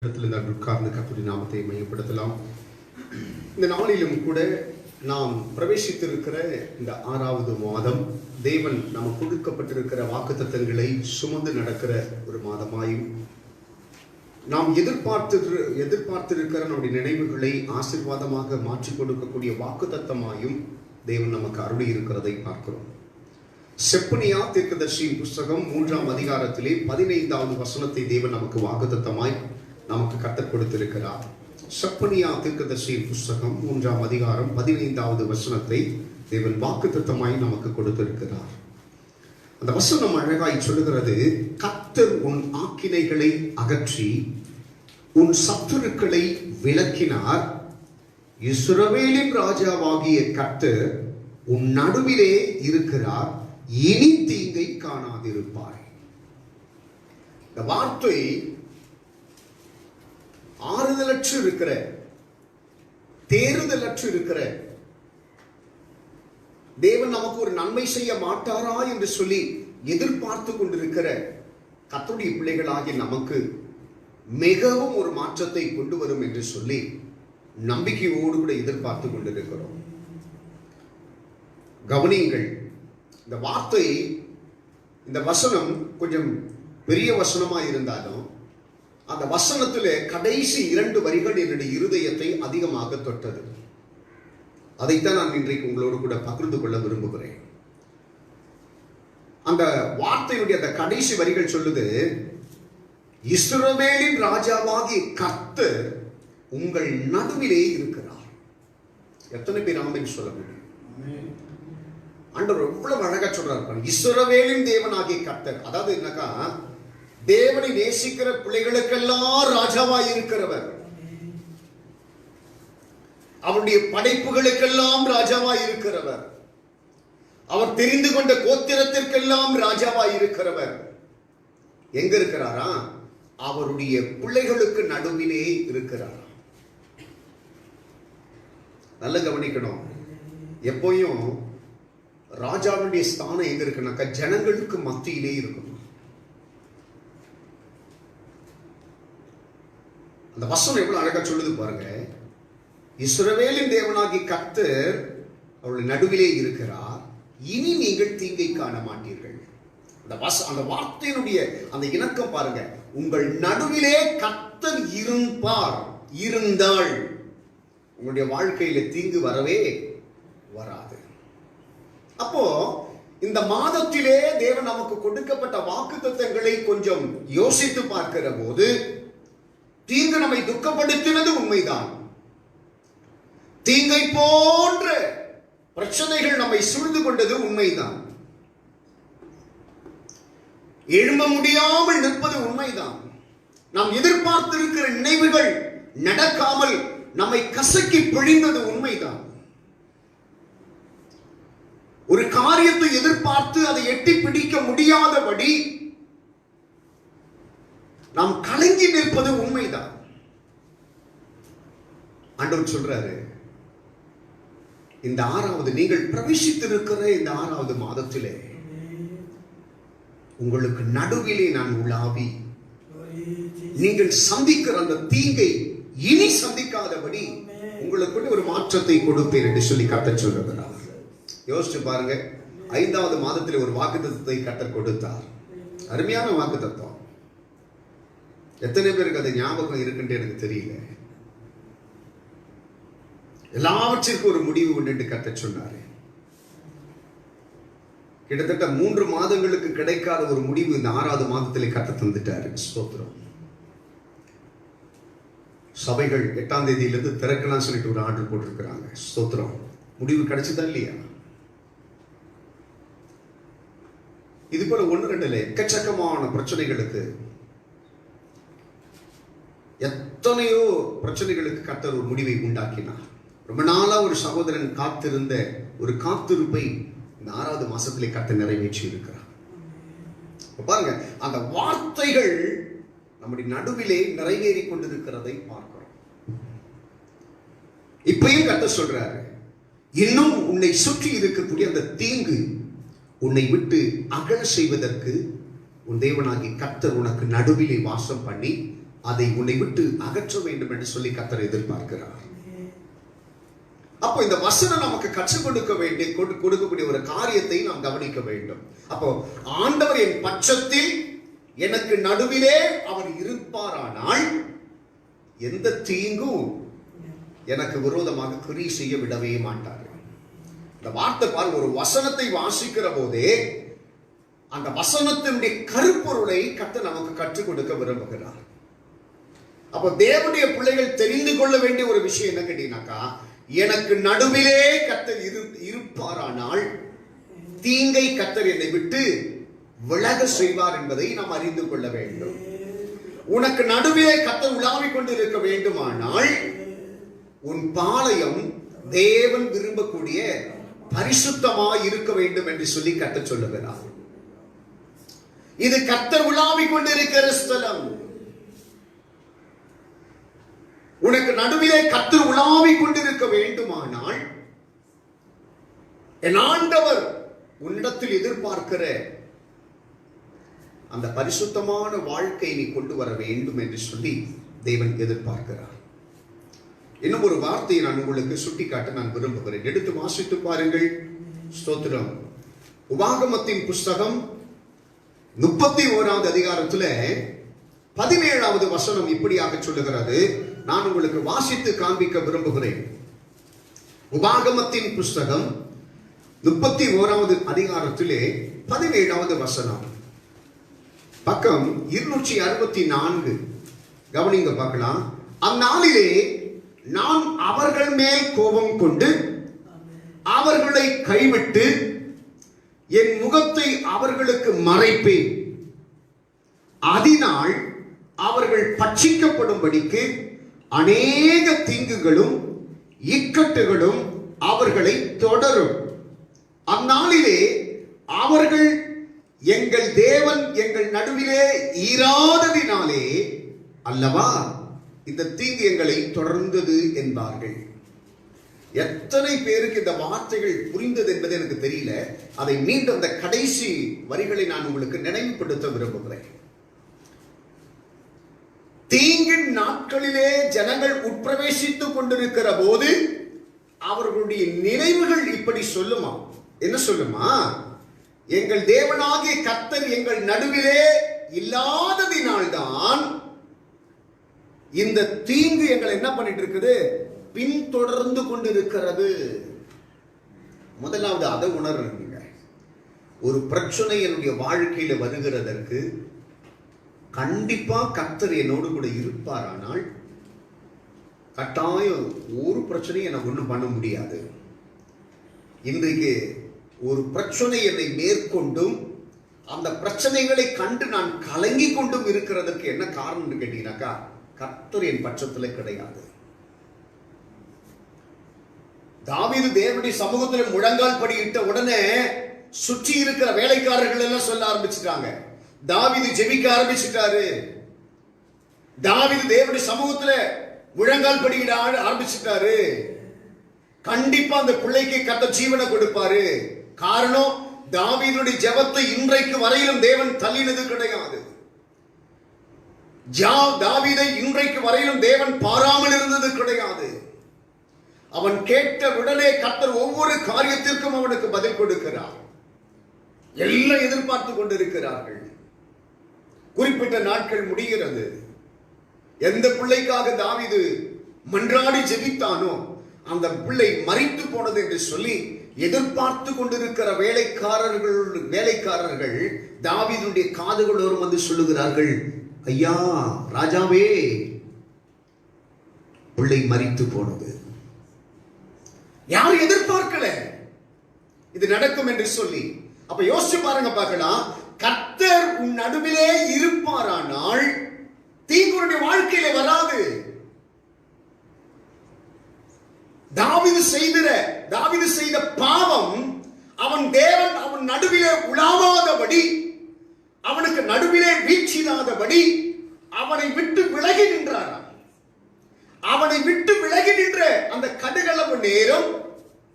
உட்கார்ந்து கர்த்தருடைய நாமத்தை மையப்படுத்தலாம். இந்த நாளிலும் கூட நாம் பிரவேசித்திருக்கிற இந்த 6வது மாதம் தேவன் நமக்கு கொடுக்கப்பட்டிருக்கிற வாக்குத்தத்தங்களை சுமந்து நடக்கிற ஒரு மாதமாயும், நாம் எதிர்பார்த்திருக்கிற நம்முடைய நினைவுகளை ஆசீர்வாதமாக மாற்றிக் கொடுக்கக்கூடிய வாக்குத்தத்தமாயும் தேவன் நமக்கு அருளி இருக்கிறதை பார்க்கிறோம். செப்பனியா தீர்க்கதரிசியின் புஸ்தகம் 3ஆம் அதிகாரத்திலே 15வது வசனத்தை தேவன் நமக்கு வாக்குத்தத்தமாய் நமக்கு கற்றுக் கொடுத்திருக்கிறார். செப்பனியா தீர்க்கதரிசியின் புஸ்தகம் 3ஆம் அதிகாரம் 15வது வசனத்தை தேவன் வாக்குத்தத்தமாய் நமக்கு கொடுத்திருக்கிறார். அந்த வசனம் அழகாய் சொல்லுகிறது, கர்த்தர் உன் ஆக்கினைகளை அகற்றி உன் சத்துருக்களை விலக்கினார். இஸ்ரவேலின் ராஜாவாகிய கர்த்தர் உன் நடுவிலே இருக்கிறார், இனி தீங்கை காணாதிருப்பாய். இந்த வார்த்தை ஆறுதலற்று இருக்கிற, தேறுதலற்று இருக்கிற, தேவன் நமக்கு ஒரு நன்மை செய்ய மாட்டாரா என்று சொல்லி எதிர்பார்த்து கொண்டிருக்கிற கர்த்தருடைய பிள்ளைகளாகிய நமக்கு மிகவும் ஒரு மாற்றத்தை கொண்டு வரும் என்று சொல்லி நம்பிக்கையோடு கூட எதிர்பார்த்து கொண்டிருக்கிறோம். கவனியுங்கள், இந்த வார்த்தை, இந்த வசனம் கொஞ்சம் பெரிய வசனமா இருந்தாலும் அந்த வசனத்திலே கடைசி 2 வரிகள் என்னுடைய இருதயத்தை அதிகமாக தொட்டது. அதைத்தான் நான் இன்றைக்கு உங்களோடு கூட பகிர்ந்து கொள்ள விரும்புகிறேன். அந்த வார்த்தையினுடைய அந்த கடைசி வரிகள் சொல்லுது, இஸ்ரவேலின் ராஜாவாகிய கர்த்தர் உங்கள் நடுவிலே இருக்கிறார். எத்தனை பேர் ஆமென் சொல்ல முடியும்? ஆண்டவர் எவ்வளவு அழகா சொல்றாரு. இஸ்ரவேலின் தேவனாகிய கர்த்தர், அதாவது என்னக்கா, தேவனை நேசிக்கிற பிள்ளைகளுக்கெல்லாம் ராஜாவாய் இருக்கிறவர், அவருடைய படைப்புகளுக்கெல்லாம் ராஜாவாய் இருக்கிறவர், அவர் தெரிந்து கொண்ட கோத்திரத்திற்கெல்லாம் ராஜாவாய் இருக்கிறவர். எங்க இருக்கிறாரா? அவருடைய பிள்ளைகளுக்கு நடுவிலே இருக்கிறார். நல்ல கவனிக்கணும், எப்போயும் ராஜாவுடைய ஸ்தானம் எங்க இருக்குனாக்கா ஜனங்களுக்கு மத்தியிலே இருக்கணும். அந்த வசனம் எவ்வளவு அழகா சொல்லுது பாருங்க. இஸ்ரவேலின் தேவனாகிய கர்த்தர் அவருடைய நடுவிலே இருக்கிறார், இனி நீங்கள் தீங்கை காண மாட்டீர்கள். அந்த வார்த்தையினுடைய அந்த இணக்கம் பாருங்க. உங்கள் நடுவிலே கர்த்தர் இருந்தால் உங்களுடைய வாழ்க்கையில தீங்கு வரவே வராது. அப்போ இந்த மாதத்திலே தேவன் நமக்கு கொடுக்கப்பட்ட வாக்குத்தத்தங்களை கொஞ்சம் யோசித்து பார்க்கிற போது, தீங்கு நம்மை துக்கப்படுத்தினது உண்மைதான். தீங்கை போன்ற பிரச்சனைகள் நம்மை சூழ்ந்து கொண்டது உண்மைதான். எழும்ப முடியாமல் நிற்பது உண்மைதான். நாம் எதிர்பார்த்திருக்கிற நினைவுகள் நடக்காமல் நம்மை கசக்கி பிழிந்தது உண்மைதான். ஒரு காரியத்தை எதிர்பார்த்து அதை எட்டி பிடிக்க முடியாதபடி நாம் கலங்கி நிற்பது உண்மைதான். ஆண்டவர் சொல்றாரு, இந்த 6வது, நீங்கள் பிரவேசித்திருக்கிற இந்த 6வது மாதத்திலே உங்களுக்கு நடுவிலே நான் உலாவி நீங்கள் சந்திக்கிற அந்த தீங்கை இனி சந்திக்காதபடி உங்களுக்கு ஒரு மாற்றத்தை கொடுப்பேன் என்று சொல்லி கர்த்தர் சொல்லுகிறார். யோசிச்சு பாருங்க, 5வது மாதத்திலே ஒரு வாக்குத்தத்தத்தை கர்த்தர் கொடுத்தார். அருமையான வாக்குத்தத்தம். எத்தனை பேருக்கு அது ஞாபகம் இருக்குன்னு எனக்கு தெரியல. எல்லாவற்றிற்கும் ஒரு முடிவு உண்டு கர்த்தர் சொன்னாரு. கிட்டத்தட்ட 3 மாதங்களுக்கு கிடைக்காத ஒரு முடிவு இந்த 6வது மாதத்திலே கர்த்தர் தந்துட்டாரு. ஸ்தோத்திரம். சபைகள் 8ஆம் தேதியிலிருந்து திறக்கலாம் சொல்லிட்டு ஒரு ஆர்டர் போட்டிருக்கிறாங்க. ஸ்தோத்திரம். முடிவு கிடைச்சதா இல்லையா? இது போல 1-2 எக்கச்சக்கமான பிரச்சனைகளுக்கு, எத்தனையோ பிரச்சனைகளுக்கு கர்த்தர் ஒரு முடிவை உண்டாக்கினார். ரொம்ப நாளா ஒரு சகோதரன் காத்திருந்த ஒரு காத்திருப்பை இந்த 6வது மாசத்திலே கர்த்தர் நிறைவேற்றி இருக்கிறார். பாருங்க, அந்த வார்த்தைகள் நம்முடைய நடுவிலே நிறைவேறி கொண்டிருக்கிறதை பார்க்கிறோம். இப்பயும் கர்த்தர் சொல்றாரு, இன்னும் உன்னை சுற்றி இருக்கக்கூடிய அந்த தீங்கு உன்னை விட்டு அகல செய்வதற்கு உன் தேவனாகிய கர்த்தர் உனக்கு நடுவிலே வாசம் பண்ணி அதை உன்னை விட்டு அகற்ற வேண்டும் என்று சொல்லி கர்த்தர் எதிர்பார்க்கிறார். அப்போ இந்த வசனம் நமக்கு கற்றுக் கொடுக்கக்கூடிய ஒரு காரியத்தை நாம் கவனிக்க வேண்டும். அப்போ ஆண்டவர் என் பட்சத்தில் எனக்கு நடுவிலே அவர் இருப்பாரானால் எந்த தீங்கும் எனக்கு விரோதமாக கிரியை செய்ய விடவே மாட்டார். இந்த வார்த்தை பாருங்க, ஒரு வசனத்தை வாசிக்கிற போதே அந்த வசனத்தினுடைய கருப்பொருளை கர்த்தர் நமக்கு கற்றுக் கொடுக்க விரும்புகிறார். அப்போ தேவனுடைய பிள்ளைகள் தெரிந்து கொள்ள வேண்டிய ஒரு விஷயம் என்ன கேட்டீங்கன்னாக்கா, எனக்கு நடுவிலே கர்த்தர் இருப்பாரானால் தீங்கை கர்த்தர் என்னை விட்டு விலக செய்வார் என்பதை நாம் அறிந்து கொள்ள வேண்டும். உனக்கு நடுவிலே கர்த்தர் உலாவிக் கொண்டு இருக்க வேண்டுமானால் உன் பாளையம் தேவன் விரும்பக்கூடிய பரிசுத்தமாய் இருக்க வேண்டும் என்று சொல்லி கர்த்தர் சொல்லுகிறார். இது கர்த்தர் உலாவிக் கொண்டிருக்கிற ஸ்தலம். உனக்கு நடுவிலே கர்த்தர் உலாவிக் கொண்டிருக்க வேண்டுமானால் என் ஆண்டவர் உன்னிடத்தில் எதிர்பார்க்கிற அந்த பரிசுத்தமான வாழ்க்கை நீ கொண்டு வர வேண்டும் என்று சொல்லி தேவன் எதிர்பார்க்கிறார். இன்னும் ஒரு வார்த்தையை நான் உங்களுக்கு சுட்டிக்காட்ட நான் விரும்புகிறேன். எடுத்து வாசித்து பாருங்கள். ஸ்தோத்திரம். உபாகமத்தின் புஸ்தகம் 31வது அதிகாரத்துல 17வது வசனம் இப்படியாக சொல்லுகிறது. நான் உங்களுக்கு வாசித்து காண்பிக்க விரும்புகிறேன். உபாகமத்தின் புஸ்தகம் 31வது அதிகாரத்திலே 17வது வசனம், பக்கம் 264. கவனிங்க பார்க்கலாம். அந்நாளிலே நான் அவர்கள் மேல் கோபம் கொண்டு அவர்களை கைவிட்டு என் முகத்தை அவர்களுக்கு மறைப்பேன். அதனால் அவர்கள் பட்சிக்கப்படும்படிக்கு அநேக தீங்குகளும் இக்கட்டுகளும் அவர்களை தொடரும். அந்நாளிலே அவர்கள் எங்கள் தேவன் எங்கள் நடுவிலே ஈராததினாலே அல்லவா இந்த தீங்கு எங்களை தொடர்ந்தது என்பார்கள். எத்தனை பேருக்கு இந்த வார்த்தைகள் புரிந்தது என்பது எனக்கு தெரியல. அதை மீண்டும் அந்த கடைசி வரிகளை நான் உங்களுக்கு நினைவுபடுத்த விரும்புகிறேன். தீங்கின் நாட்களிலே ஜனங்கள் உட்பிரவேசித்துக் கொண்டிருக்கிற போது அவர்களுடைய நினைவுகள் இப்படி சொல்லுமா? என்ன சொல்லுமா? எங்கள் தேவனாகிய கர்த்தர் எங்கள் நடுவிலே இல்லாததினால்தான் இந்த தீங்கு எங்களை என்ன பண்ணிட்டு இருக்குது? பின்தொடர்ந்து கொண்டிருக்கிறது. முதலாவது அதை உணர்றீங்க. ஒரு பிரச்சனை என்னுடைய வாழ்க்கையில வருகிறதற்கு கண்டிப்பா கர்த்தர் என்னோடு கூட இருப்பாரானால் கட்டாயம் ஒரு பிரச்சனையும் எனக்கு ஒன்றும் பண்ண முடியாது. இன்றைக்கு ஒரு பிரச்சனை என்னை மேற்கொண்டும் அந்த பிரச்சனைகளை கண்டு நான் கலங்கி கொண்டும் இருக்கிறதுக்கு என்ன காரணம் கேட்டீங்கன்னாக்கா, கர்த்தர் என் பட்சத்தில் கிடையாது. தாவீது தேவனுடைய சமூகத்தில் முழங்கால் படியிட்ட உடனே சுற்றி இருக்கிற வேலைக்காரர்கள் எல்லாம் சொல்ல ஆரம்பிச்சுட்டாங்க, தாவீது ஜெபிக்க ஆரம்பிச்சுட்டாரு, தாவீது தேவனுடைய சமூகத்தில் முழங்கால் படியிட ஆரம்பிச்சுட்டாரு, கண்டிப்பா அந்த பிள்ளைக்கு கர்த்தர் ஜீவனை கொடுப்பாரு. காரணம், தாவீதுடைய ஜெபத்தை இன்றைக்கு வரையிலும் தேவன் தள்ளினது கிடையாது. தாவீதை இன்றைக்கு வரையிலும் தேவன் பாராமல் இருந்தது கிடையாது. அவன் கேட்ட உடனே கர்த்தர் ஒவ்வொரு காரியத்திற்கும் அவனுக்கு பதில் கொடுக்கிறார். எல்லாம் எதிர்பார்த்து கொண்டிருக்கிறார்கள். குறிப்பிட்ட நாட்கள் முடிகிறது. எந்த பிள்ளைக்காக தாவீது மன்றாடி ஜெபித்தானோ அந்த பிள்ளை மரித்து போனது என்று சொல்லி எதிர்பார்த்து கொண்டிருக்கிற வேலைக்காரர்கள் தாவீதுடைய காதுகளோரும் வந்து சொல்லுகிறார்கள், ஐயா ராஜாவே, பிள்ளை மரித்து போனது. யாரும் எதிர்பார்க்கல இது நடக்கும் என்று சொல்லி. அப்ப யோசிச்சு பாருங்க, பார்க்கலாம். கர்த்தர் உன் நடுவிலே இருப்பாரானால் தீங்குடைய வாழ்க்கையில வராது. தாவீது செய்த பாவம் அவன் தேவன் அவன் நடுவிலே உலாவாதபடி, அவனுக்கு நடுவிலே வீழ்ச்சியாதபடி அவனை விட்டு விலகி நின்றார். அவனை விட்டு விலகி நின்ற அந்த கடுகளவு நேரம்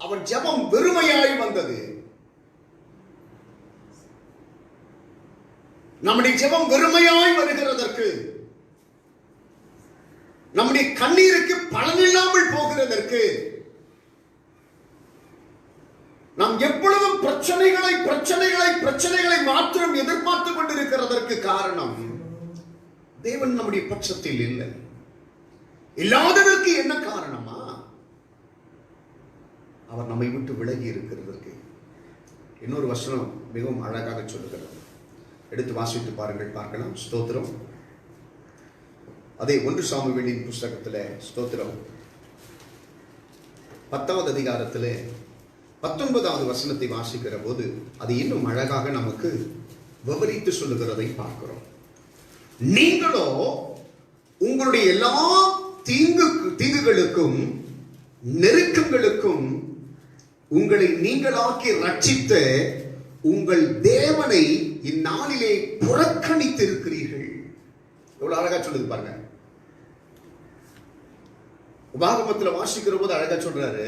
அவன் ஜெபம் வெறுமையாய் வந்தது. நம்முடைய ஜெபம் வெறுமையாய் வருகிறதற்கு நம்முடைய கண்ணீருக்கு பலனில்லாமல் போகிறதற்கு, நாம் எப்பொழுதும் பிரச்சனைகளை பிரச்சனைகளை பிரச்சனைகளை மாத்திரம் எதிர்பார்த்து கொண்டிருக்கிறதற்கு காரணம் தேவன் நம்முடைய பட்சத்தில் இல்லை. இல்லாததற்கு என்ன காரணமா? அவர் நம்மை விட்டு விலகி இருக்கிறதற்கு. இன்னொரு வசனம் மிகவும் அழகாக சொல்லுகிறது. எடுத்து வாசித்து பாருங்கள், பார்க்கலாம். ஸ்தோத்திரம். அதே 1 சாமுவேலின் புஸ்தகத்தில் ஸ்தோத்திரம் 10வது அதிகாரத்தில் 19வது வசனத்தை வாசிக்கிற போது அது இன்னும் அழகாக நமக்கு விவரித்து சொல்லுகிறதை பார்க்கிறோம். நீங்களோ உங்களுடைய எல்லா தீங்குகளுக்கும் நெருக்கங்களுக்கும் உங்களை நீங்களாக்கி ரட்சித்த உங்கள் தேவனை இந்நாளிலே புறக்கணித்து இருக்கிறீர்கள். எவ்வளவு அழகா சொல்லுது பாருங்க. உபாகமத்தில் வாசிக்கிற போது அழகா சொல்றாரு,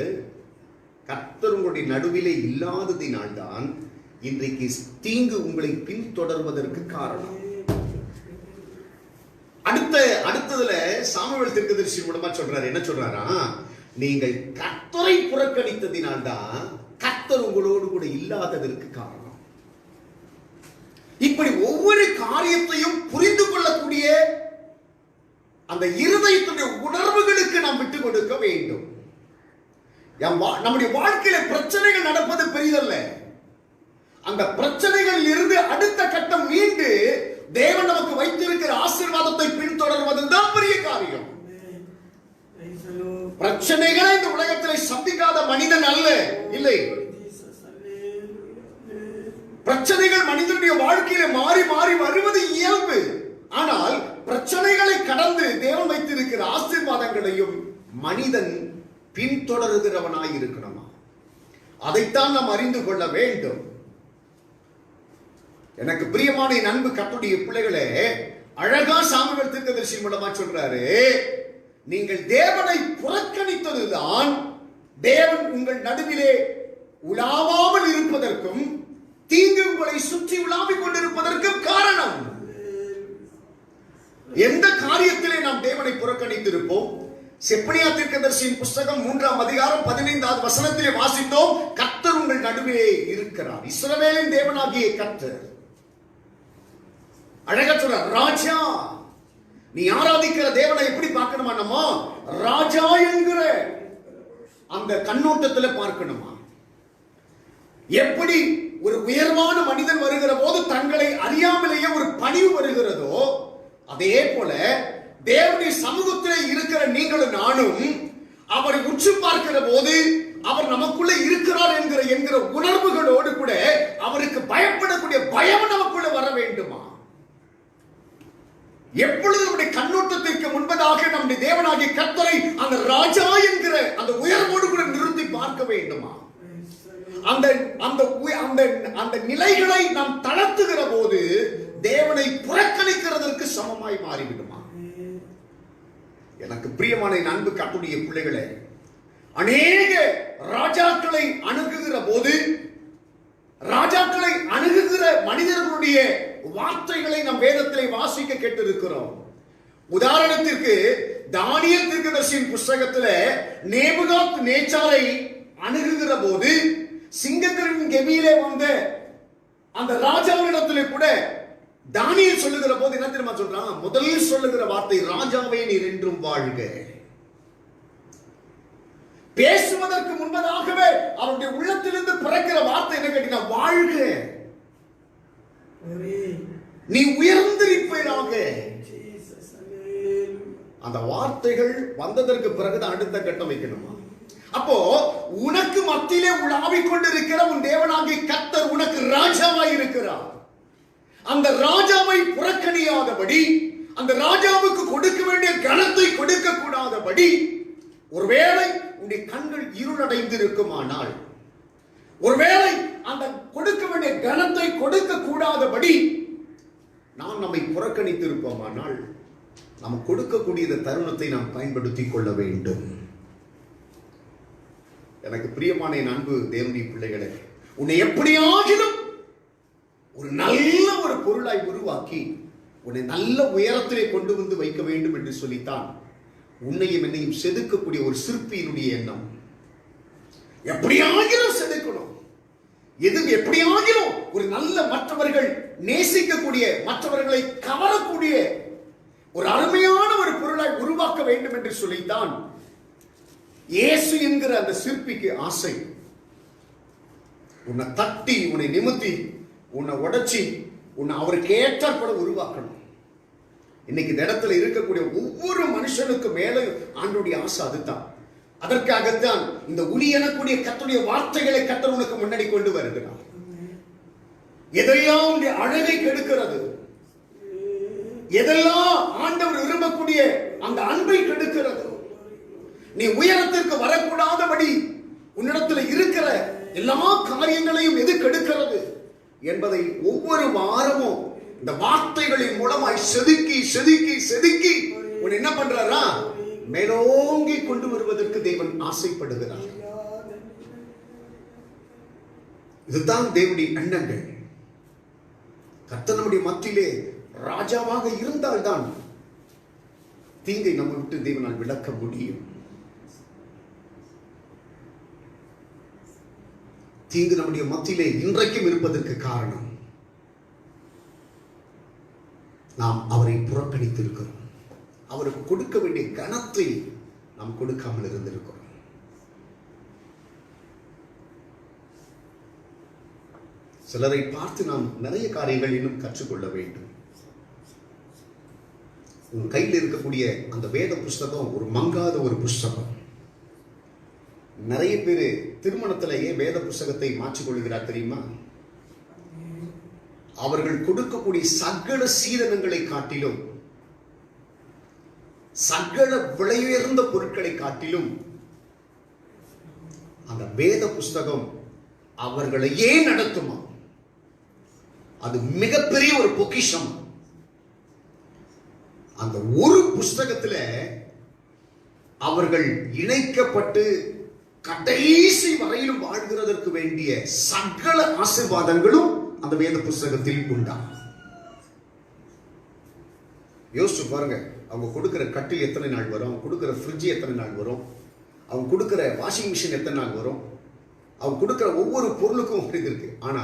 கர்த்தர் உங்களுடைய நடுவிலே இல்லாததினால்தான் இன்றைக்கு தீங்கு உங்களை பின்தொடர்வதற்கு காரணம். அடுத்ததுல சாமுவேல் தீர்க்கதரிசி மூலமா சொல்றாரு, என்ன சொல்றாரா? நீங்கள் கர்த்தரை புறக்கணித்ததினால்தான் கர்த்தர் உங்களோடு கூட இல்லாததற்கு காரணம். இப்படி ஒவ்வொரு காரியத்தையும் புரிந்து கொள்ளக்கூடிய அந்த இருதயத்துடைய உணர்வுகளுக்கு நாம் விட்டுக் கொடுக்க வேண்டும். நம்முடைய வாழ்க்கையில பிரச்சனைகள் நடப்பது பெரிதல்ல. அந்த பிரச்சனைகளில் இருந்து அடுத்த கட்டம் மீண்டு தேவன் நமக்கு வைத்திருக்கிற ஆசீர்வாதத்தை பின்தொடர்வதுதான் பெரிய காரியம். பிரச்சனைகளை இந்த உலகத்தில் சந்திக்காத மனிதன் அல்ல, இல்லை. பிரச்சனைகள் மனிதனுடைய வாழ்க்கையில மாறி மாறி வருவது இயல்பு. ஆனால் பிரச்சனைகளை கடந்து தேவன் வைத்திருக்கிற ஆசீர்வாதங்களையும் மனிதன் பின்தொடருகிறவனாய் இருக்கணுமா? அதைத்தான் நாம் அறிந்து கொள்ள வேண்டும். எனக்கு பிரியமான என் அன்பு கர்த்தருடைய பிள்ளைகளே, அழகா சாமுவேல் தீர்க்கதரிசி மூலமா சொல்றாரு, நீங்கள் தேவனை புறக்கணித்ததுதான் தேவன் உங்கள் நடுவிலே உலாவாமல் இருப்பதற்கும் தீங்கு உங்களை சுற்றி உலாவிக் கொண்டிருப்பதற்கும் காரணம். எந்த காரியத்திலே நாம் தேவனை புறக்கணித்திருப்போம்? செப்பனியா தீர்க்கதரிசியின் புஸ்தகம் 3ஆம் அதிகாரம் 15வது வசனத்திலே வாசித்தோம், கர்த்தர் உங்கள் நடுவிலே இருக்கிறார். இஸ்ரவேலின் தேவனாகிய கர்த்தர். அழகா சொல்றார், ராஜா. நீ ஆராதிக்கிற தேவனை எப்படி பார்க்கணுமா? நம்ம ராஜா என்கிற அந்த கண்ணோட்டத்துல பார்க்கணுமா? எப்படி ஒரு உயர்வான மனிதன் வருகிற போது தங்களை அறியாமலேயே ஒரு பணிவு வருகிறதோ, அதே போல தேவனுடைய சமூகத்திலே இருக்கிற நீங்களும் நானும் அவரை உற்று பார்க்கிற போது அவர் நமக்குள்ள இருக்கிறார் என்கிற உணர்வுகளோடு கூட அவருக்கு பயப்படக்கூடிய பயம் நமக்குள்ள வர வேண்டுமா? எப்பொழுது நம்முடைய கண்ணோட்டத்திற்கு முன்பதாக நம்முடைய தேவனாகிய கர்த்தரை அந்த ராஜா என்கிற அந்த உயர்வோடு கூட நிறுத்தி பார்க்க வேண்டுமா? அந்த நிலைகளை நாம் தளர்த்துகிற போது தேவனை புறக்கணிக்கிறதற்கு சமமாய் மாறிவிடுமா? எனக்கு பிரியமான அன்பு கர்த்தருடைய பிள்ளைகளே, அநேக ராஜாக்களை அணுகுகிற போது ராஜாக்களை அணுகுகிற மனிதர்களுடைய வார்த்தைகளை நம் வேதத்திலே வாசிக்க கேட்டிருக்கிறோம். உதாரணத்திற்கு தானியேல் தீர்க்கதரிசியின் புஸ்தகத்தில் நேபுகாத் நேச்சாரை அணுகுகிற போது சிங்கத்தின் கெபியிலே வந்த அந்த ராஜாவிடத்திலே கூட தானியேல் சொல்லுகிற போது என்ன தெரியுமா சொல்றான்? முதலில் சொல்லுகிற வார்த்தை, ராஜாவே நீர் என்றும் வாழ்க. பேசுவதற்கு முன்பதாகவே அவருடைய உள்ளத்திலிருந்து பிறக்கிற வார்த்தை என்ன கேட்டீங்கன்னா, வாழ்க, நீ உயர்ந்திருப்பீராக. அந்த வார்த்தைகள் வந்ததற்கு பிறகுதான் அடுத்த கட்டம் வைக்கணுமா? அப்போ உனக்கு மத்தியிலே உலாவிக் கொண்டிருக்கிற உன் தேவனாகிய கர்த்தர் உனக்கு ராஜாவாய் இருக்கிறார். அந்த ராஜாவை புறக்கணியாதபடி, அந்த ராஜாவுக்கு கொடுக்க வேண்டிய கனத்தை கொடுக்க கூடாதபடி, ஒருவேளை உன்னுடைய கண்கள் இருளடைந்து இருக்குமானால், ஒருவேளை அந்த கொடுக்க வேண்டிய கனத்தை கொடுக்க கூடாதபடி நாம் நம்மை புறக்கணித்து இருப்போமானால், நாம் கொடுக்கக்கூடிய தருணத்தை நாம் பயன்படுத்திக் கொள்ள வேண்டும். எனக்கு பிரியமான என் அன்பு தேவனுடைய பிள்ளைகளே, உன்னை எப்படியாகிலும் ஒரு நல்ல ஒரு பொருளாய் உருவாக்கி உன்னை நல்ல உயரத்திலே கொண்டு வந்து வைக்க வேண்டும் என்று சொல்லித்தான் உன்னையும் என்னையும் செதுக்கக்கூடிய ஒரு சிற்பியினுடைய எண்ணம். எப்படியாகிலும் செதுக்கணும், எப்படியாகிலும் ஒரு நல்ல, மற்றவர்கள் நேசிக்கக்கூடிய, மற்றவர்களை கவரக்கூடிய ஒரு அருமையான ஒரு பொருளை உருவாக்க வேண்டும் என்று சொல்லித்தான் இயேசு என்கிற அந்த சிற்பிக்கு ஆசை. உன்னை தட்டி, உன்னை நிமித்தி, உன்னை உடைச்சி, உன்னை அவருக்கு ஏற்றாற்பட உருவாக்கணும். இன்னைக்கு இந்த இடத்துல இருக்கக்கூடிய ஒவ்வொரு மனுஷனுக்கு மேலே ஆண்டவருடைய ஆசை அதுதான். அதற்காகத்தான் இந்த உளி எனக்கூடிய கர்த்தருடைய வார்த்தைகளை கர்த்தர் உனக்கு முன்னாடி கொண்டு வருகிறார். எதெல்லாம் உன்னுடைய அழகை கெடுக்கிறது, எதெல்லாம் ஆண்டவர் விரும்பக்கூடிய அந்த அன்பை கெடுக்கிறது, நீ உயரத்திற்கு வரக்கூடாதபடி உன்னிடத்தில் இருக்கிற எல்லா காரியங்களையும் எது கெடுக்கிறது என்பதை ஒவ்வொரு வாரமும் இந்த வார்த்தைகளின் மூலமாய் செதுக்கி செதுக்கி செதுக்கி உன்னை என்ன பண்றாரா, மேலோங்கி கொண்டு வருவதற்கு தேவன் ஆசைப்படுகிறார். இதுதான் தேவனுடைய எண்ணங்கள். கர்த்தர் நம்முடைய மத்தியிலே ராஜாவாக இருந்தால்தான் தீங்கை நம்ம விட்டு தேவனால் விளக்க முடியும். தீங்கு நம்முடைய மத்தியிலே இன்றைக்கும் இருப்பதற்கு காரணம் நாம் அவரை புறக்கணித்திருக்கிறோம். அவருக்கு கொடுக்க வேண்டிய கனத்தை நாம் கொடுக்காமல் இருந்திருக்கிறோம். சிலரை பார்த்து நாம் நிறைய காரியங்கள் இன்னும் கற்றுக்கொள்ள வேண்டும். உன் கையில் இருக்கக்கூடிய அந்த வேத புஸ்தகம் ஒரு மங்காத ஒரு புஸ்தகம். நிறைய பேர் திருமணத்திலேயே வேத புஸ்தகத்தை மாற்றிக்கொள்கிறார் தெரியுமா? அவர்கள் கொடுக்கக்கூடிய சகல சீதனங்களை காட்டிலும், சகல விலையுயர்ந்த பொருட்களை காட்டிலும் அந்த வேத புஸ்தகம் அவர்களையே நடத்துமா. அது மிகப்பெரிய ஒரு பொக்கிஷம். அந்த ஒரு புஸ்தகத்துல அவர்கள் இணைக்கப்பட்டு கடைசி வரையிலும் வாழ்கிறதற்கு வேண்டிய சகல ஆசீர்வாதங்களும் அந்த வேத புஸ்தகத்தில் உண்டா. யோசிச்சு பாருங்க, அவங்க கொடுக்கிற கட்டில் எத்தனை நாள் வரும், அவங்க கொடுக்கிற ஃப்ரிட்ஜ் எத்தனை நாள் வரும், அவங்க கொடுக்கிற வாஷிங் மிஷின் எத்தனை நாள் வரும், அவங்க கொடுக்கிற ஒவ்வொரு பொருளுக்கும் இருக்கு. ஆனா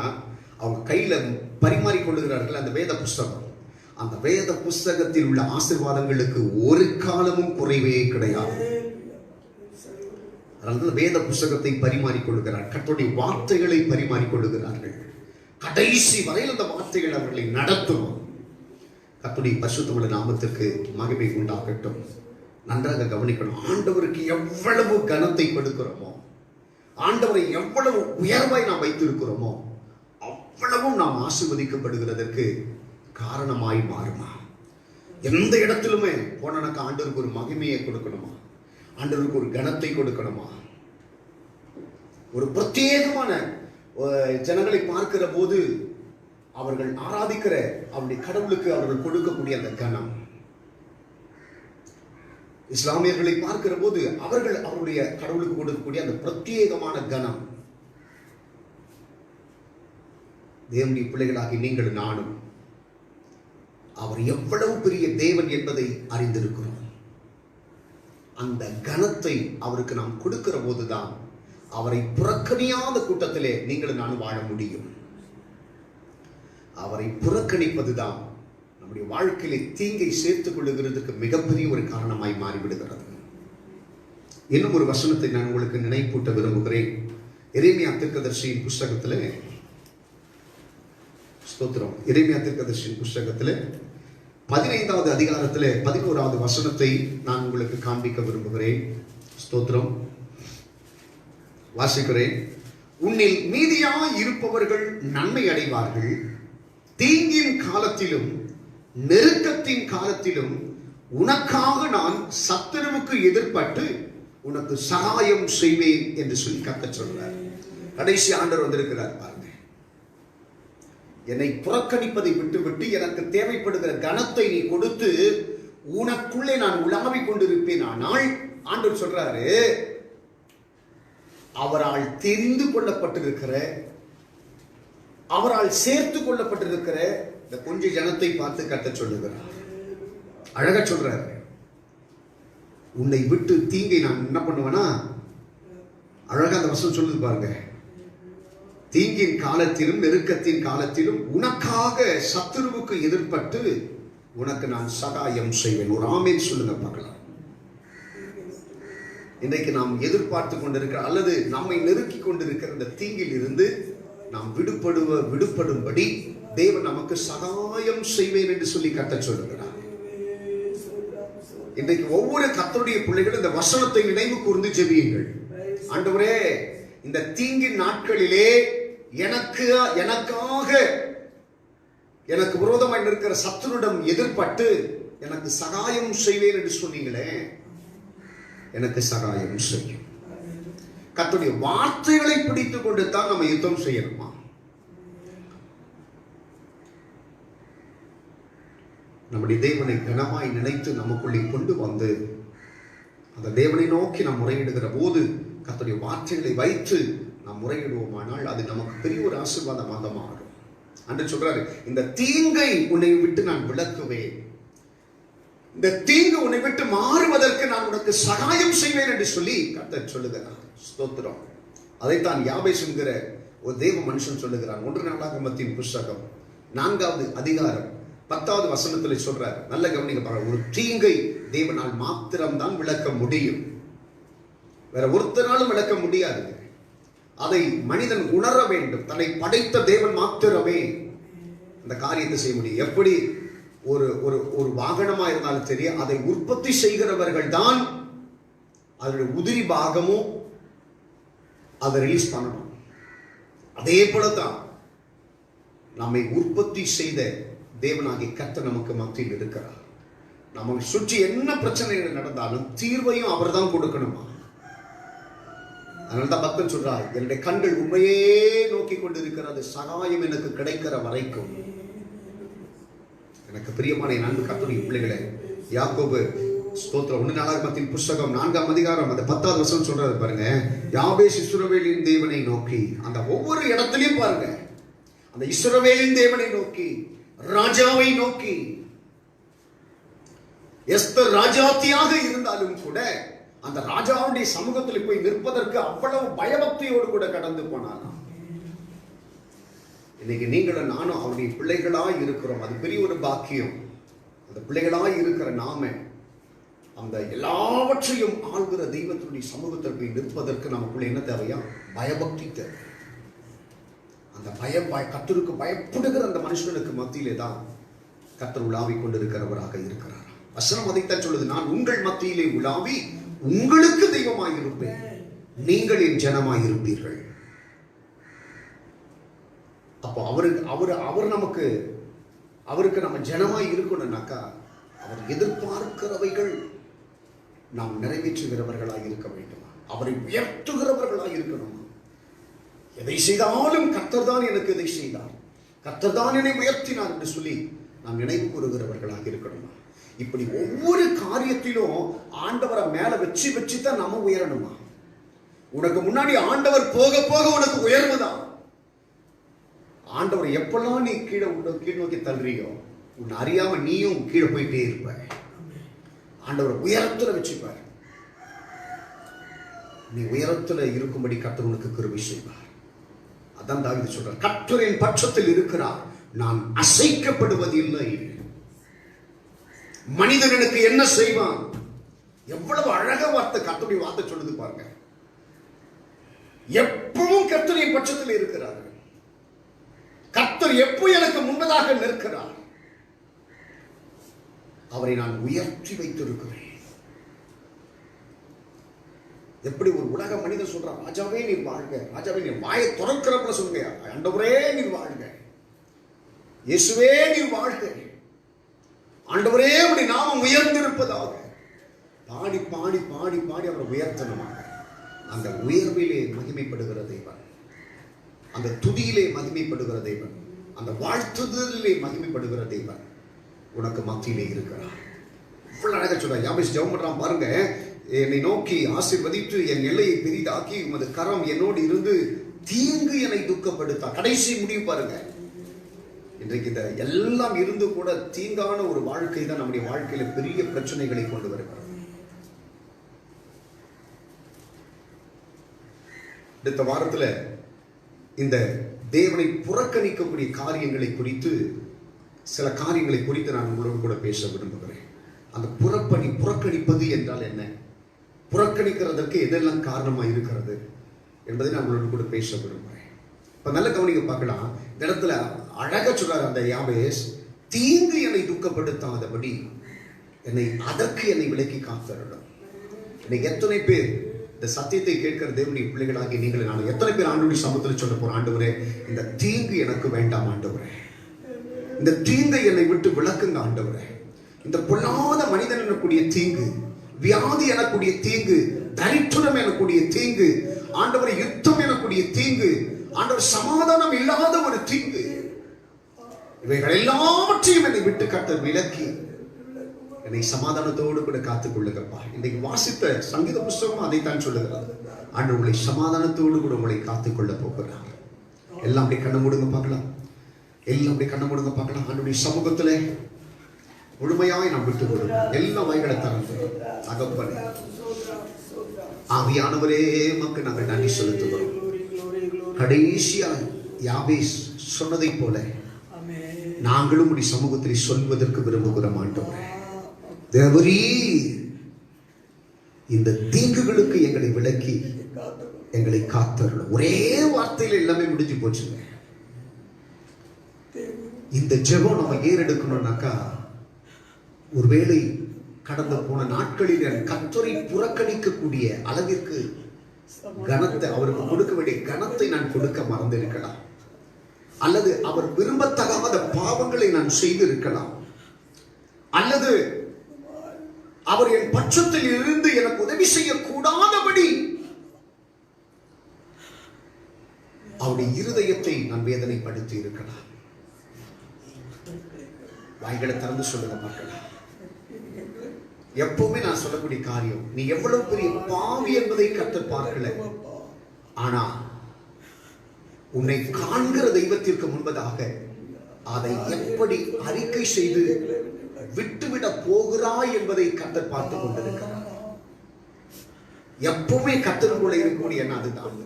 அவங்க கையில பரிமாறி கொள்ளுகிறார்கள் அந்த வேத புஸ்தகம். அந்த வேத புஸ்தகத்தில் உள்ள ஆசீர்வாதங்களுக்கு ஒரு காலமும் குறைவே கிடையாது. அதனால வேத புஸ்தகத்தை பரிமாறிக்கொள்கிறார்கள், கர்த்தருடைய வார்த்தைகளை பரிமாறிக்கொள்கிறார்கள். கடைசி வரையில் அந்த வார்த்தைகள் அவர்களை நடத்தும். கர்த்தருடைய பரிசுத்தமுள்ள நாமத்திற்கு மகிமை உண்டாகட்டும். நன்றாக கவனிக்கணும். ஆண்டவருக்கு எவ்வளவு கனத்தை கொடுக்கிறோமோ, ஆண்டவரை எவ்வளவு உயர்வாய் நாம் வைத்திருக்கிறோமோ, அவ்வளவும் நாம் ஆசீர்வதிக்கப்படுகிறதற்கு காரணமாய் மாறுமா. எந்த இடத்திலுமே போனனக்கு ஆண்டவருக்கு ஒரு மகிமையை கொடுக்கணுமா, ஆண்டவருக்கு ஒரு கனத்தை கொடுக்கணுமா. ஒரு பிரத்யேகமான ஜனங்களை பார்க்கிற போது அவர்கள் ஆராதிக்கிற அவருடைய கடவுளுக்கு அவர்கள் கொடுக்கக்கூடிய அந்த கனம், இஸ்லாமியர்களை பார்க்கிற போது அவர்கள் அவருடைய கடவுளுக்கு கொடுக்கக்கூடிய அந்த பிரத்யேகமான கனம், தேவனுடைய பிள்ளைகளாகி நீங்கள் நானும் அவர் எவ்வளவு பெரிய தேவன் என்பதை அறிந்திருக்கிறோம். அந்த கனத்தை அவருக்கு நாம் கொடுக்கிற போதுதான் அவரை புறக்கணியாத கூட்டத்திலே நீங்கள் நானும் வாழ முடியும். அவரை புறக்கணிப்பதுதான் நம்முடைய வாழ்க்கையிலே தீங்கை சேர்த்துக் கொள்ளுகிறதுக்கு மிகப்பெரிய ஒரு காரணமாய் மாறிவிடுகிறது. இன்னும் ஒரு வசனத்தை நான் உங்களுக்கு நினைப்பூட்ட விரும்புகிறேன். எரேமியா தீர்க்கதரிசியின் புஸ்தகத்திலே, ஸ்தோத்திரம், எரேமியா தீர்க்கதரிசியின் புஸ்தகத்திலே 15வது அதிகாரத்திலே 11வது வசனத்தை நான் உங்களுக்கு காண்பிக்க விரும்புகிறேன். ஸ்தோத்திரம், வாசிக்கிறேன். உன்னில் மீதியாய் இருப்பவர்கள் நன்மை அடைவார்கள், தீங்கின் காலத்திலும் நெருக்கத்தின் காலத்திலும் உனக்காக நான் சத்துருவுக்கு எதிர்பட்டு உனக்கு சகாயம் செய்வேன் என்று சொல்லி கர்த்தர் சொல்றார். கடைசி ஆண்டவர் வந்திருக்கிறார் பாருங்க. என்னை புறக்கணிப்பதை விட்டுவிட்டு எனக்கு தேவைப்படுகிற கனத்தை நீ கொடுத்து உனக்குள்ளே நான் உலாவிக் கொண்டிருப்பேன். ஆனால் ஆண்டவர் சொல்றாரு, அவரால் தெரிந்து கொள்ளப்பட்டிருக்கிற, அவரால் சேர்த்து கொள்ளப்பட்டிருக்கிற இந்த கொஞ்ச ஜனத்தை பார்த்து கர்த்தர் சொல்லுகிறார். அழகா சொல்றாரு, உன்னை விட்டு தீங்கை நான் என்ன பண்ணுவேன்னா, அழகா அந்த வசனம் சொல்லுது பாருங்க, தீங்கின் காலத்திலும் நெருக்கத்தின் காலத்திலும் உனக்காக சத்துருவுக்கு எதிர்பட்டு உனக்கு நான் சகாயம் செய்வேன். ஒரு ஆமேன் சொல்லுங்க பார்க்கலாம். இன்றைக்கு நாம் எதிர்பார்த்து கொண்டிருக்கிற அல்லது நம்மை நெருக்கி கொண்டிருக்கிற இந்த தீங்கில் இருந்து நாம் விடுபடும்படி தேவன் நமக்கு சகாயம் செய்வேன் என்று சொல்லி கர்த்தர் சொல்லுகிறார். இன்றைக்கு ஒவ்வொரு கர்த்தருடைய பிள்ளைகளும் இந்த வசனத்தை நினைவு கூர்ந்து ஜெபியுங்கள். ஆண்டவரே, இந்த தீங்கின் நாட்களிலே எனக்காக எனக்கு விரோதமாய் இருக்கிற சத்துருடன் எதிர்பட்டு எனக்கு சகாயம் செய்வேன் என்று சொன்னீங்களே, எனக்கு சகாயம் செய்யும். கர்த்தருடைய வார்த்தைகளை பிடித்துக் கொண்டு தான் நம்ம யுத்தம் செய்யணுமா? நம்முடைய தேவனை கனமாய் நினைத்து நமக்குள்ளே கொண்டு வந்து அந்த தேவனை நோக்கி நாம் முறையிடுகிற போது கர்த்தருடைய வார்த்தைகளை வைத்து நாம் முறையிடுவோமானால் அது நமக்கு பெரிய ஒரு ஆசீர்வாதமாக மாறும். அன்று சொல்றாரு, இந்த தீங்கை உன்னை விட்டு நான் விலக்குவேன், இந்த தீங்கு உன்னை விட்டு மாறுவதற்கு நான் உனக்கு சகாயம் செய்வேன் என்று சொல்லி கர்த்தர் சொல்லுகிறார். ஸ்தோத்திரம். அதைத்தான் யாபேஸ் என்கிற ஒரு தேவ மனுஷன் சொல்லுகிறான். 1 நாளாகமத்தின் புஸ்தகம் 4வது அதிகாரம் 10வது வசனத்தில் சொல்றார். நல்ல கவனிக்க பாருங்க. ஒரு தீங்கை தேவனால் மாத்திரம்தான் விளக்க முடியும், வேற ஒருத்தராலும் விளக்க முடியாது. அதை மனிதன் உணர வேண்டும். தன்னை படைத்த தேவன் மாத்திரமே அந்த காரியத்தை செய்ய முடியும். எப்படி ஒரு வாகனமா இருந்தாலும் சரி, அதை உற்பத்தி செய்கிறவர்கள் தான் அதனுடைய உதிரி பாகமும் அதை ரிலீஸ் பண்ணணும். அதே போலதான் நம்மை உற்பத்தி செய்த தேவனாகிய கர்த்தர் நமக்கு மத்தியில் இருக்கிறார். நம்ம சுற்றி என்ன பிரச்சனைகள் நடந்தாலும் தீர்வையும் அவர் தான் கொடுக்கணுமா? அதனால்தான் பக்தன் சொல்றார், என்னுடைய கண்கள் உண்மையே நோக்கி கொண்டிருக்கிறது, சகாயம் எனக்கு கிடைக்கிற வரைக்கும். எனக்கு பிரியமான என் அன்பு கர்த்தருடைய பிள்ளைகளே, யாக்கோபு ஸ்தோத்திரம் 1 நாளாகமத்தின் புஸ்தகம் 4ஆம் அதிகாரம் அந்த 10வது வசனம் சொல்றது பாருங்க. யாபேஸ் இஸ்ரவேலின் தேவனை நோக்கி, அந்த ஒவ்வொரு இடத்திலையும் பாருங்க, அந்த இஸ்ரவேலின் தேவனை நோக்கி, ராஜாவை நோக்கி. எஸ்தர் ராஜாத்தியாக இருந்தாலும் கூட அந்த ராஜாவுடைய சமூகத்தில் போய் நிற்பதற்கு அவ்வளவு பயபக்தியோடு கூட கடந்து போனாராம். இன்னைக்கு நீங்களும் நானும் அவருடைய பிள்ளைகளாய் இருக்கிறோம். அது பெரிய ஒரு பாக்கியம். அந்த பிள்ளைகளாய் இருக்கிற நாம அந்த எல்லாவற்றையும் ஆள்கிற தெய்வத்தினுடைய சமூகத்தில் போய் நிற்பதற்கு நமக்குள்ள என்ன தேவையா? பயபக்தி தேவை. அந்த கர்த்தருக்கு பயப்படுகிற அந்த மனுஷனுக்கு மத்தியிலே தான் கர்த்தர் உலாவி கொண்டிருக்கிறவராக இருக்கிறார். வசனம் அதைத்தான் சொல்லுது, நான் உங்கள் மத்தியிலே உலாவி உங்களுக்கு தெய்வமாய் இருப்பேன், நீங்கள் என் ஜனமாய் இருப்பீர்கள். அப்போ அவருக்கு நம்ம ஜனமாய் இருக்கணும்னாக்கா அவர் எதிர்பார்க்கிறவைகள் நாம் நிறைவேற்றுகிறவர்களாய் இருக்க வேண்டுமா? அவரை உயர்த்துகிறவர்களாய் இருக்கணுமா? எதை செய்தாலும் கர்த்தர் தான் எனக்கு இதை செய்தார், கர்த்தர் தான் என்னை உயர்த்தினார் என்று சொல்லி நாம் நினைவு கூறுகிறவர்களாக இருக்கணுமா? இப்படி ஒவ்வொரு காரியத்திலும் ஆண்டவரை மேல வச்சு தான் நம்ம உயரணுமா? உனக்கு முன்னாடி ஆண்டவர் போக போக உனக்கு உயர்வுதான். ஆண்டவர் எப்பெல்லாம் நீ கீழ் நோக்கி தள்ளுறியோ உன்னை அறியாம நீயும் கீழே போயிட்டே இருப்ப. ஆண்டவர் உயரத்துல வச்சுப்பார். நீ உயரத்துல இருக்கும்படி கர்த்தர் உனக்கு கிருபை செய்வார். அதான் தாவீது சொல்றார், கர்த்தரின் பட்சத்தில் இருக்கிறார், நான் அசைக்கப்படுவதில்லை. மனிதன் எனக்கு என்ன செய்வான்? எவ்வளவு அழக வார்த்தை கர்த்தருடைய வார்த்தை சொல்லுது பாருங்க. எப்பவும் கர்த்தரின் பட்சத்தில் இருக்கிறார். கர்த்தர் எப்போ எனக்கு முன்னதாக நிற்கிறார். அவரை நான் உயர்த்தி வைத்திருக்கிறேன். எப்படி ஒரு உலக மனிதன் சொல்றான், ராஜாவே நீர் வாழ்க, ராஜாவே நீர் வாயை திறக்கிறப்ப சொல்லுங்க, ஆண்டவரே நீர் வாழ்க, இயேசுவே நீர் வாழ்க, ஆண்டவரே அப்படி நாமம் உயர்ந்திருப்பதாக பாடி பாடி பாடி பாடி அவரை உயர்த்தணுமாக. அந்த உயர்விலே மகிமைப்படுகிற தேவன், அந்த துதியிலே மகிமைப்படுகிற தேவன், அந்த வாழ்த்துதலிலே மகிமைப்படுகிற தேவன் உனக்கு மத்தியிலே இருக்கிறார். இவ்வளவு அழகா சொல்ற. யாபேஸ் ஜெபம் பண்றான் பாருங்க, என்னை நோக்கி ஆசீர்வதித்து என் எல்லையை பெரிதாக்கி உமது கரம் என்னோடு இருந்து தீங்கு என்னை துக்கப்படுத்தா. கடைசி முடிவு பாருங்க. இன்றைக்கு இந்த எல்லாம் இருந்து கூட தீங்கான ஒரு வாழ்க்கை தான் நம்முடைய வாழ்க்கையில பெரிய பிரச்சனைகளை கொண்டு வருகிறது. அடுத்த வாரத்துல இந்த தேவனை புறக்கணிக்கக்கூடிய காரியங்களை குறித்து சில காரியங்களை குறித்து நான் உங்களோடு கூட பேச விரும்புகிறேன். அந்த புறக்கணிப்பது என்றால் என்ன, புறக்கணிக்கிறதற்கு எதெல்லாம் காரணமாக இருக்கிறது என்பதை நான் உங்களோடு கூட பேச விரும்புகிறேன். இப்ப நல்ல கவனிக்க பார்க்கலாம். இந்த இடத்துல அழகா சொல்றார் அந்த யாபேஸ், தீங்கு என்னை துக்கப்படுத்தாதபடி அதற்கு என்னை விலக்கி காத்தருளும். இன்னைக்கு எத்தனை பேர் இந்த சத்தியத்தை கேட்கிற தேவனுடைய பிள்ளைகளாகி நீங்கள் நான் எத்தனை பேர் ஆண்டவருடைய சமூகத்தில் சொல்ல போற, ஆண்டவரே இந்த தீங்கு எனக்கு வேண்டாம் ஆண்டவரே, இந்த தீங்கை என்னை விட்டு விலக்குங்க ஆண்டவரே, இந்த பொல்லாத மனிதன் எனக்கூடிய தீங்கு, வியாதி எனக்கூடிய தீங்கு, தரித்திரம் எனக்கூடிய தீங்கு, ஆண்டவரை யுத்தம் எனக்கூடிய தீங்கு, ஆண்டவர் சமாதானம் இல்லாத ஒரு தீங்கு, இவைகள் எல்லாவற்றையும் என்னை விட்டு கட்ட விலக்கி என்னை சமாதானத்தோடு கூட காத்துக் கொள்ளுங்கப்பா. இன்றைக்கு வாசித்த சங்கீத புஸ்தகம் அதைத்தான் சொல்லுகிறது. ஆண்டவர் உங்களை சமாதானத்தோடு கூட உங்களை காத்துக் கொள்ள போகிறார். எல்லாம் அப்படி கண்ண மூடுங்க பார்க்கலாம். எல்லாம் அப்படி கண்ண மூடுங்க பார்க்கலாம். ஆண்டவருடைய சமூகத்துல முழுமையாய் நாம் விட்டு கொடுக்கிறோம். எல்லாம் வாய்களை தரந்து அகப்பனே ஆவியானவரே மக்கள் நாங்கள் நன்றி செலுத்துகிறோம். கடைசியா யாபேஸ் சொன்னதை போல நாங்களும் உடைய சமூகத்தில் சொல்வதற்கு விரும்புகிறோம். ஆண்டவரே தேவரீ இந்த தீங்குகளுக்கு எங்களை விலக்கி எங்களை காத்தருளும். ஒரே வார்த்தையில எல்லாமே முடிஞ்சு போச்சுங்க. இந்த ஜெபம் நம்ம ஏறெடுக்கணும்னாக்கா, ஒருவேளை கடந்த போன நாட்களில் கர்த்தரை புறக்கணிக்கக்கூடிய அளவிற்கு கனத்தை, அவருக்கு கொடுக்க வேண்டிய கனத்தை நான் கொடுக்க மறந்திருக்கலாம், அல்லது அவர் விரும்பத்தகாத பாவங்களை நான் செய்திருக்கலாம், அல்லது அவர் என் பட்சத்தில் இருந்து எனக்கு உதவி செய்யக்கூடாதபடி அவருடைய இருதயத்தை நான் வேதனைப்படுத்தி இருக்கலாம். வாய்களை திறந்து சொல்லுங்க பார்க்கலாம். எப்பவுமே நான் சொல்லக்கூடிய காரியம், நீ எவ்வளவு பெரிய பாவி என்பதை கர்த்தர் பார்க்கல, ஆனா உன்னை காண்கிற தெய்வத்திற்கு முன்பதாக அதை எப்படி அறிக்கை செய்து விட்டுவிட போகிறாய் என்பதை கர்த்தர் பார்த்துக் கொண்டிருக்கிறார். எப்பவுமே கர்த்தருக்குள்ள இருக்கக்கூடிய என்ன அதுதான்.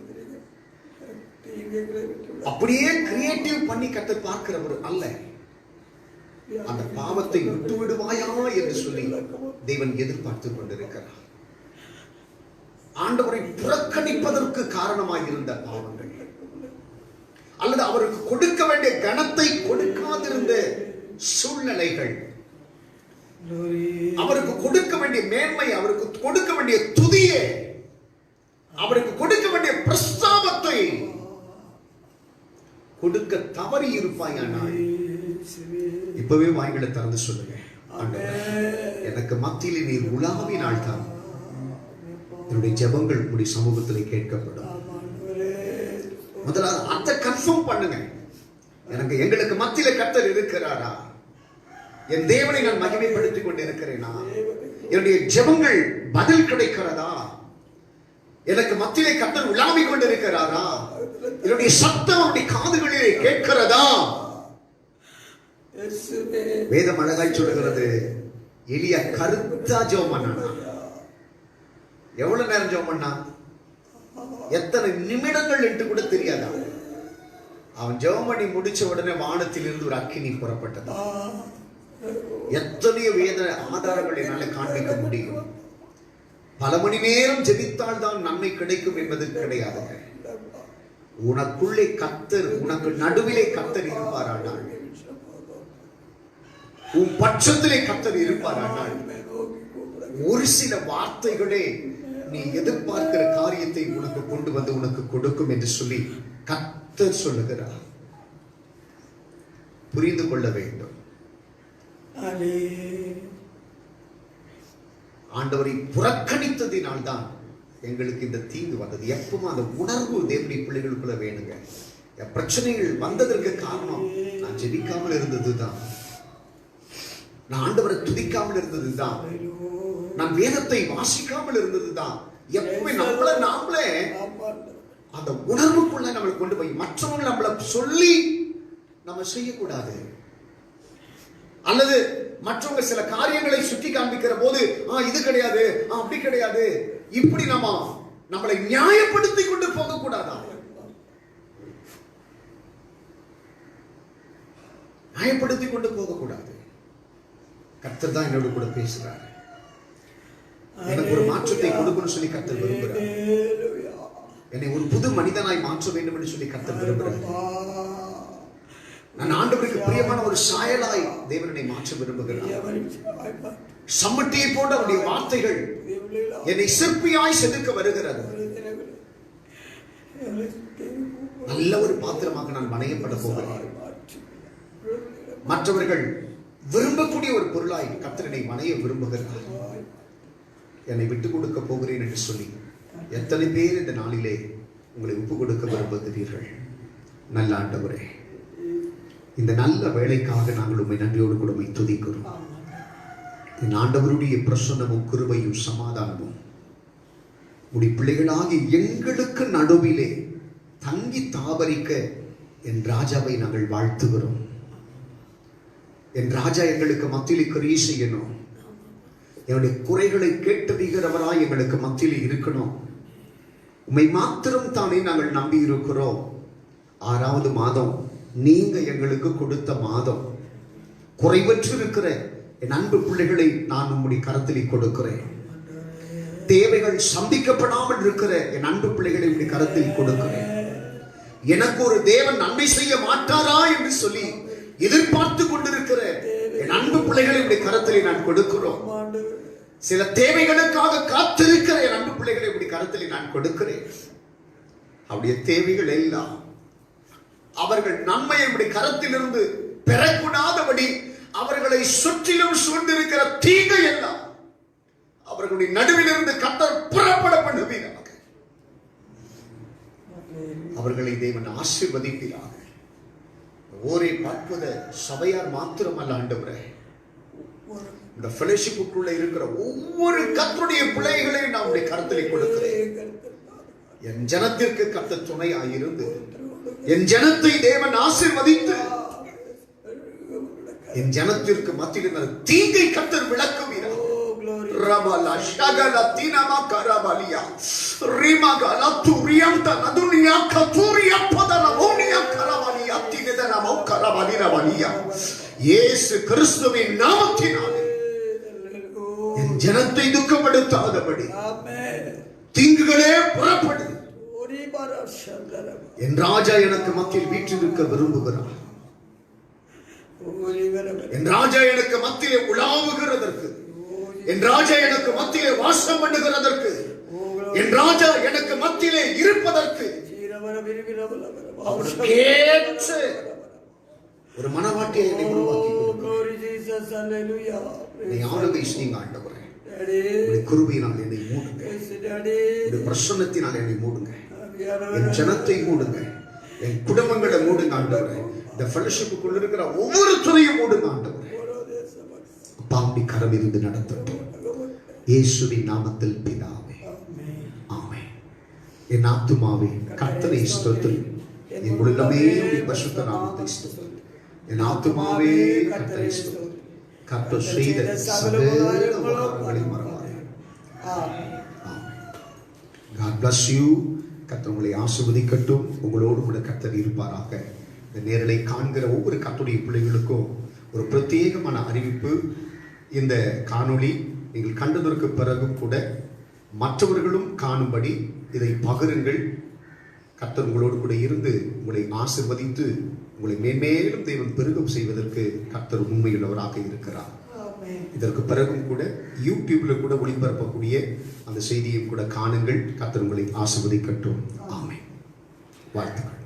அப்படியே கிரியேட்டிவ் பண்ணி கர்த்தர் பார்க்கிறவர் அல்ல. அந்த பாவத்தை விட்டு விடுவாயா என்று சொல்லி தேவன் எதிர்பார்த்துக் கொண்டிருக்கிறார். ஆண்டவரை புறக்கணிப்பதற்கு காரணமாக இருந்த பாவங்கள், அல்லது அவருக்கு கொடுக்க வேண்டிய கனத்தை கொடுக்காதிருந்த சூழ்நிலைகள், அவருக்கு கொடுக்க வேண்டிய மேன்மை, அவருக்கு கொடுக்க வேண்டிய துதியை, அவருக்கு கொடுக்க வேண்டிய பிரஸ்தாபத்தை கொடுக்க தவறி இருப்பாயானால் இப்பவே வாய்களை திறந்து சொல்லுங்க, ஆண்டவரே எனக்கு மத்தியில் நீர் உலாவினால் தான் என்னுடைய ஜெபங்கள் உடைய சமூகத்தில் கேட்கப்படும். முதல்ல அதை கன்ஃபார்ம் பண்ணுங்க. எங்களுக்கு மத்தியில கர்த்தர் இருக்கிறாரா? என் தேவனை நான் மகிமைப்படுத்திக் கொண்டிருக்கிறேனா? என்னுடைய ஜெபங்கள் பதில் கிடைக்கிறதா? எனக்கு மத்தியிலே கர்த்தர் உலாவிக் கொண்டிருக்கிறாரா? என்னுடைய சத்தம் அவருடைய காதுகளிலே கேட்கிறதா? வேதம் அழகாய் சொல்லுகிறது, எலியா கருத்தா ஜெபம் பண்ணானா? எவ்வளவு நேரம் ஜெபம் பண்ணா? எத்தனை நிமிடங்கள் என்று கூட தெரியாதா? அவன் ஜெபம் பண்ணி முடிச்ச உடனே வானத்தில் இருந்து ஒரு அக்கினி புறப்பட்டது. எத்தனையோ வேத ஆதாரங்கள் என்னால காண்பிக்க முடியும். பல மணி நேரம் ஜெபித்தால் தான் நன்மை கிடைக்கும் என்பது கிடையாது. உனக்குள்ளே கர்த்தர், உனக்கு நடுவிலே கர்த்தர் இருப்பாரானால், உன் பட்சத்திலே கர்த்தர் இருப்பாரானால், ஒரு சில வார்த்தைகளே நீ எதிர்பார்க்கிற காரியத்தை உனக்கு கொண்டு வந்து உனக்கு கொடுக்கும் என்று சொல்லி கர்த்தர் சொல்லுகிறார். புரிந்து கொள்ள வேண்டும். ஆண்டவரை புறக்கணித்ததினால் தான் எங்களுக்கு இந்த தீங்கு வந்தது. எப்பவும் அந்த உணர்வு தேவனுடைய பிள்ளைகளுக்குள்ள வேணுங்க. பிரச்சனைகள் வந்ததற்கு காரணம் நான் ஜெபிக்காமல் இருந்ததுதான், நான் ஆண்டவரை துதிக்காமல் இருந்ததுதான், நான் வேதத்தை வாசிக்காமல் இருந்ததுதான். எப்பவுமே நாமளே அந்த உணர்வுக்குள்ள நம்மளை கொண்டு போய் மற்றவங்க நம்மளை சொல்லி நம்ம செய்யக்கூடாது. அல்லது மற்றவங்க சில காரியங்களை சுட்டி காண்பிக்கிற போது இது கிடையாது, அப்படி கிடையாது, இப்படி நம்ம நம்மளை நியாயப்படுத்திக் கொண்டு போக கூடாதா? நியாயப்படுத்திக் கொண்டு போக கூடாது. கர்த்தர் தான் என்னோட கூட பேசுறாரு. எனக்கு ஒரு மாற்றத்தை கொடுக்கணும்னு சொல்லி கர்த்தர் விரும்புகிறார். என்னை ஒரு புது மனிதனாய் மாற்ற வேண்டும் என்று சொல்லி கர்த்தர் விரும்புகிறார். நான் ஆண்டவருக்கு பிரியமான ஒரு சாயலாய் தேவனை மாற்ற விரும்புகிறார். சம்மட்டியை போன்ற அவருடைய வார்த்தைகள் என்னை சிற்பியாய் செதுக்க வருகிறது. நல்ல ஒரு பாத்திரமாக நான் வணையப்பட போகிறேன். மற்றவர்கள் விரும்பக்கூடிய ஒரு பொருளாய் கர்த்தர் என்னை வணைய விரும்புகிறார். என்னை விட்டுக் கொடுக்க போகிறேன் என்று சொல்லி எத்தனை பேர் இந்த நாளிலே உங்களை ஒப்பு கொடுக்க விரும்புகிறீர்கள்? நல்ல ஆண்டவரே, இந்த நல்ல வேலைக்காக நாங்கள் உம்மை நன்றியோடு கூட உம்மை துதிக்கிறோம். என் ஆண்டவருடைய பிரசன்னமும் கிருபையும் சமாதானமும் உடைய பிள்ளைகளாகி எங்களுக்கு நடுவிலே தங்கி தாபரிக்க என் ராஜாவை நாங்கள் வாழ்த்துகிறோம். என் ராஜா எங்களுக்கு மத்தியிலே கிரியை செய்யணும். என்னுடைய குறைகளை கேட்டறிகிறவராய் எங்களுக்கு மத்தியிலே இருக்கணும். உம்மை மாத்திரம் தானே நாங்கள் நம்பி இருக்கிறோம். 6வது மாதம் நீங்க எங்களுக்கு கொடுத்த மாதம். குறைவற்று இருக்கிற என் அன்பு பிள்ளைகளை நான் உம்முடைய கரத்திலே கொடுக்கிறேன். தேவைகள் சந்திக்கப்படாமல் இருக்கிற என் அன்பு பிள்ளைகளை உம்முடைய கரத்தில் கொடுக்கிறேன். எனக்கு ஒரு தேவன் நன்மை செய்ய மாட்டாரா என்று சொல்லி எதிர்பார்த்து கொண்டிருக்கிற என் அன்பு பிள்ளைகளை உம்முடைய கரத்திலே நான் கொடுக்கிறோம். சில தேவைகளுக்காக காத்திருக்கிற என் அன்பு பிள்ளைகளை உம்முடைய கரத்திலே நான் கொடுக்கிறேன். அவருடைய தேவைகள் எல்லாம் அவர்கள் நன்மையை உம்முடைய கரத்திலிருந்து பெறக்கூடாதபடி அவர்களை சுற்றிலும் சூழ்ந்திருக்கிற தீங்கை எல்லாம் அவர்களுடைய நடுவிலிருந்து கர்த்தர் புறப்பட பண்ணுவீராக. அவர்களை தேவன் ஆசீர்வதிப்பீராக. ஓரே பார்ப்பத சபையார் மாத்திரமல்ல ஆண்டவரே, இந்த ஃபெலோஷிப்புக்குள்ள இருக்கிற ஒவ்வொரு கர்த்தருடைய பிள்ளைகளையும் நான் உடைய கரத்திலே கொடுக்கிறேன். என் ஜனத்திற்கு கர்த்தர் துணையாயிருந்து என் ஜனத்தை தேவன் ஆசீர்வதித்து என் ஜனத்திற்கு மத்தியில் தீங்கை கர்த்தர் விளக்குவீராக. ரபலா ஷகலா தீனமா கரபலியா ரிமகலா துரியந்த நதுனியா கதுரியா பதனவோனியா கரபலியா திகதனமோ கரபலிரபலியா. இயேசு கிறிஸ்துவின் நாமத்தினாலே என் ஜனத்தை துக்கப்படுத்தாதபடி தீங்குகளே புறப்படு. என் ராஜா எனக்கு மத்தியில் வீற்றிருக்க விரும்புகிறார். என் ராஜா எனக்கு மத்தியிலே உலாவுகிறதற்கு, என் ராஜா எனக்கு மத்தியிலே வாசம் பண்ணுகிறதற்கு, என் ராஜா எனக்கு மத்தியிலே இருப்பதற்கு அவனுக்கேற்ற ஒரு மனவாட்டியை என்னை உருவாக்கி ஆளுகை செய்யுங்க ஆண்டவரே. கிருபையினால் என்னை மூடுங்க, பிரசன்னத்தினால் என்னை மூடுங்க, என் ஜனத்தை மூடுங்க, என் குடும்பங்களை மூடுங்க ஆண்டவரே. இந்த ஃபெலோஷிப்புக்குள்ள இருக்கிற ஒவ்வொரு துறையும் மூடுங்க ஆண்டவரே. பாம்பி கரம் இருந்து நடத்தட்டும் இயேசுவின் நாமத்தில் பிதாவே, ஆமென். என் ஆத்துமாவே கர்த்தரை ஸ்தோத்திரி, என் உள்ளமே பரிசுத்த நாமத்தை ஸ்தோத்திரி. என் ஆத்துமாவே கர்த்தரை ஸ்தோத்திரி. கர்த்தர் செய்த சகல உபகாரங்களை மறவாதே. God bless you. கர்த்தர் உங்களை ஆசீர்வதிக்கட்டும். உங்களோடு கூட கர்த்தர் இருப்பாராக. இந்த நேரலை காண்கிற ஒவ்வொரு கர்த்தருடைய பிள்ளைகளுக்கும் ஒரு பிரத்யேகமான அறிவிப்பு. இந்த காணொளி நீங்கள் கண்டதற்கு பிறகும் கூட மற்றவர்களும் காணும்படி இதை பகிருங்கள். கர்த்தர் உங்களோடு கூட இருந்து உங்களை ஆசீர்வதித்து உங்களை மேன்மேலும் தேவன் பெருகம் செய்வதற்கு கர்த்தர் உண்மையுள்ளவராக இருக்கிறார். இதற்கு பிறகும் கூட யூடியூப்ல கூட ஒளிபரப்பக்கூடிய அந்த செய்தியை கூட காணுங்கள். கர்த்தர் உங்களை ஆசீர்வதிக்கட்டும். ஆமென். வாழ்த்துக்கள்.